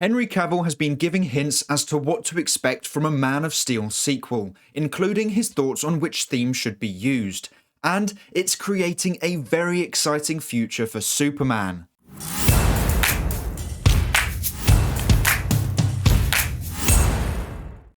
Henry Cavill has been giving hints as to what to expect from a Man of Steel sequel, including his thoughts on which theme should be used, and it's creating a very exciting future for Superman.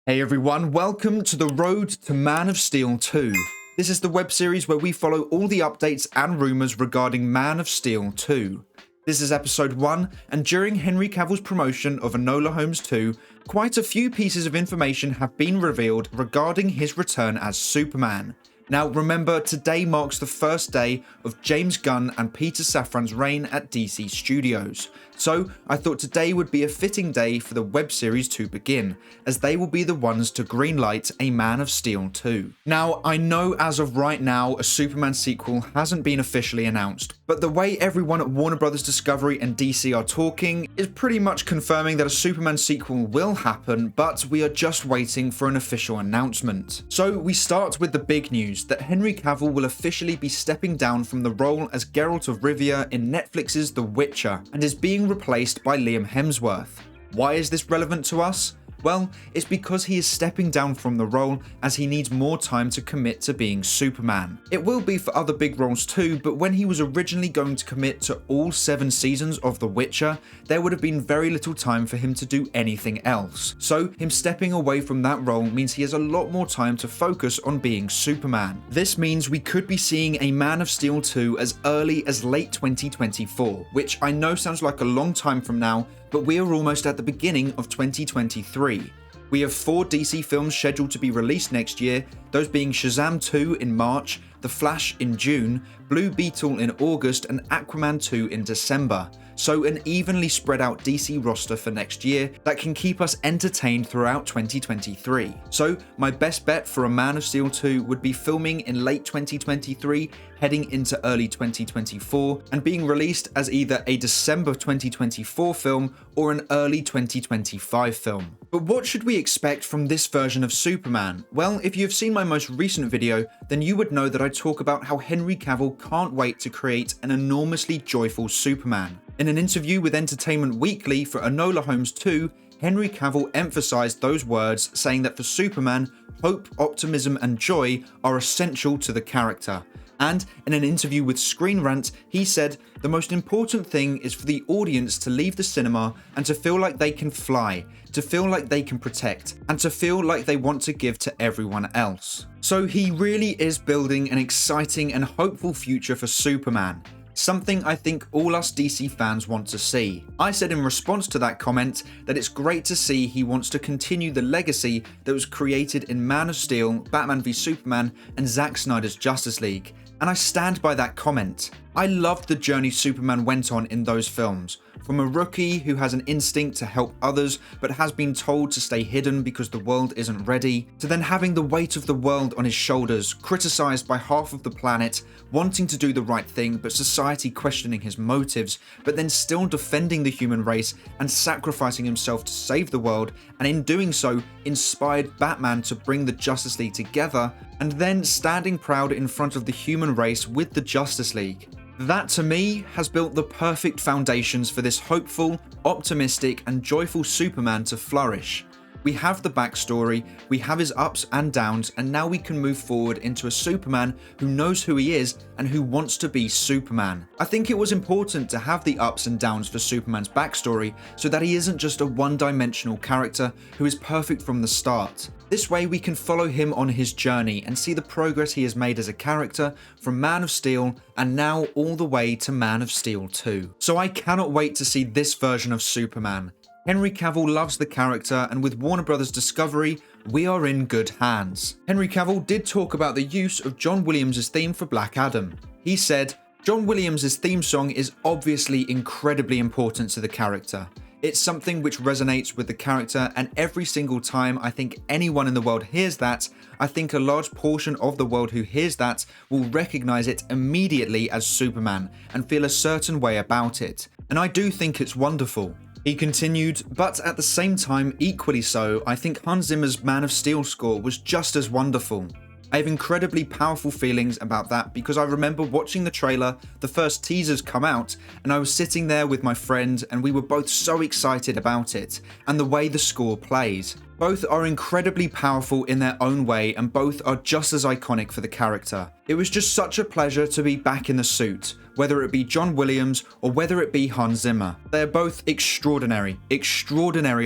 Hey everyone, welcome to the road to Man of Steel 2. This is the web series where we follow all the updates and rumours regarding Man of Steel 2. This is episode 1, and during Henry Cavill's promotion of Enola Holmes 2, quite a few pieces of information have been revealed regarding his return as Superman. Now remember, today marks the first day of James Gunn and Peter Safran's reign at DC Studios, so I thought today would be a fitting day for the web series to begin, as they will be the ones to greenlight a Man of Steel 2. Now, I know as of right now a Superman sequel hasn't been officially announced, but the way everyone at Warner Bros. Discovery and DC are talking is pretty much confirming that a Superman sequel will happen, but we are just waiting for an official announcement. So we start with the big news that Henry Cavill will officially be stepping down from the role as Geralt of Rivia in Netflix's The Witcher, and is being replaced by Liam Hemsworth. Why is this relevant to us? Well, it's because he is stepping down from the role as he needs more time to commit to being Superman. It will be for other big roles too, but when he was originally going to commit to all 7 seasons of The Witcher, there would have been very little time for him to do anything else. So him stepping away from that role means he has a lot more time to focus on being Superman. This means we could be seeing a Man of Steel 2 as early as late 2024, which I know sounds like a long time from now, but we are almost at the beginning of 2023. We have 4 DC films scheduled to be released next year, those being Shazam 2 in March, The Flash in June, Blue Beetle in August, and Aquaman 2 in December. So an evenly spread out DC roster for next year that can keep us entertained throughout 2023. So my best bet for a Man of Steel 2 would be filming in late 2023, heading into early 2024, and being released as either a December 2024 film or an early 2025 film. But what should we expect from this version of Superman? Well, if you have seen my most recent video, then you would know that I talk about how Henry Cavill can't wait to create an enormously joyful Superman. In an interview with Entertainment Weekly for Enola Holmes 2, Henry Cavill emphasised those words, saying that for Superman, hope, optimism and joy are essential to the character. And in an interview with Screen Rant, he said, "The most important thing is for the audience to leave the cinema and to feel like they can fly, to feel like they can protect, and to feel like they want to give to everyone else." So he really is building an exciting and hopeful future for Superman. Something I think all us DC fans want to see. I said in response to that comment that it's great to see he wants to continue the legacy that was created in Man of Steel, Batman v Superman, and Zack Snyder's Justice League. And I stand by that comment. I loved the journey Superman went on in those films. From a rookie who has an instinct to help others but has been told to stay hidden because the world isn't ready, to then having the weight of the world on his shoulders, criticised by half of the planet, wanting to do the right thing but society questioning his motives, but then still defending the human race and sacrificing himself to save the world, and in doing so inspired Batman to bring the Justice League together, and then standing proud in front of the human race with the Justice League. That, to me, has built the perfect foundations for this hopeful, optimistic, and joyful Superman to flourish. We have the backstory, we have his ups and downs, and now we can move forward into a Superman who knows who he is and who wants to be Superman. I think it was important to have the ups and downs for Superman's backstory so that he isn't just a one-dimensional character who is perfect from the start. This way we can follow him on his journey and see the progress he has made as a character from Man of Steel and now all the way to Man of Steel 2. So I cannot wait to see this version of Superman. Henry Cavill loves the character, and with Warner Bros. Discovery, we are in good hands. Henry Cavill did talk about the use of John Williams' theme for Black Adam. He said, "John Williams' theme song is obviously incredibly important to the character. It's something which resonates with the character, and every single time I think anyone in the world hears that, I think a large portion of the world who hears that will recognize it immediately as Superman and feel a certain way about it. And I do think it's wonderful." He continued, "But at the same time, equally so, I think Hans Zimmer's Man of Steel score was just as wonderful." I have incredibly powerful feelings about that because I remember watching the trailer, the first teasers come out, and I was sitting there with my friend and we were both so excited about it, and the way the score plays. Both are incredibly powerful in their own way and both are just as iconic for the character. It was just such a pleasure to be back in the suit, whether it be John Williams or whether it be Hans Zimmer. They're both extraordinary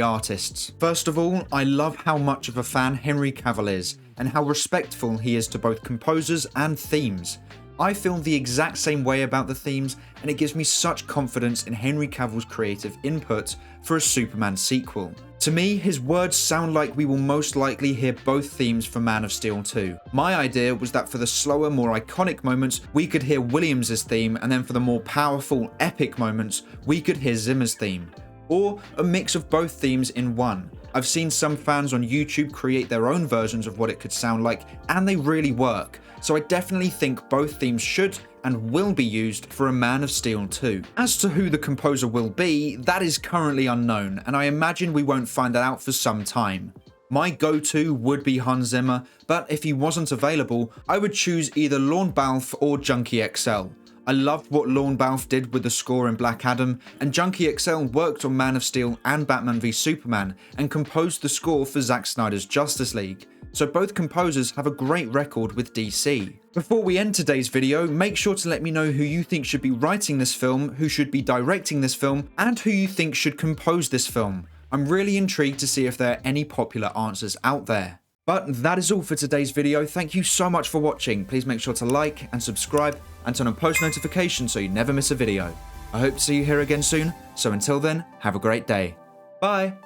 artists. First of all, I love how much of a fan Henry Cavill is and how respectful he is to both composers and themes. I feel the exact same way about the themes, and it gives me such confidence in Henry Cavill's creative input for a Superman sequel. To me, his words sound like we will most likely hear both themes for Man of Steel 2. My idea was that for the slower, more iconic moments, we could hear Williams' theme, and then for the more powerful, epic moments, we could hear Zimmer's theme. Or a mix of both themes in one. I've seen some fans on YouTube create their own versions of what it could sound like, and they really work. So I definitely think both themes should and will be used for a Man of Steel 2. As to who the composer will be, that is currently unknown, and I imagine we won't find that out for some time. My go-to would be Hans Zimmer, but if he wasn't available, I would choose either Lorne Balfe or Junkie XL. I loved what Lorne Balfe did with the score in Black Adam, and Junkie XL worked on Man of Steel and Batman v Superman, and composed the score for Zack Snyder's Justice League. So both composers have a great record with DC. Before we end today's video, make sure to let me know who you think should be writing this film, who should be directing this film, and who you think should compose this film. I'm really intrigued to see if there are any popular answers out there. But that is all for today's video. Thank you so much for watching. Please make sure to like and subscribe and turn on post notifications so you never miss a video. I hope to see you here again soon, so until then, have a great day. Bye!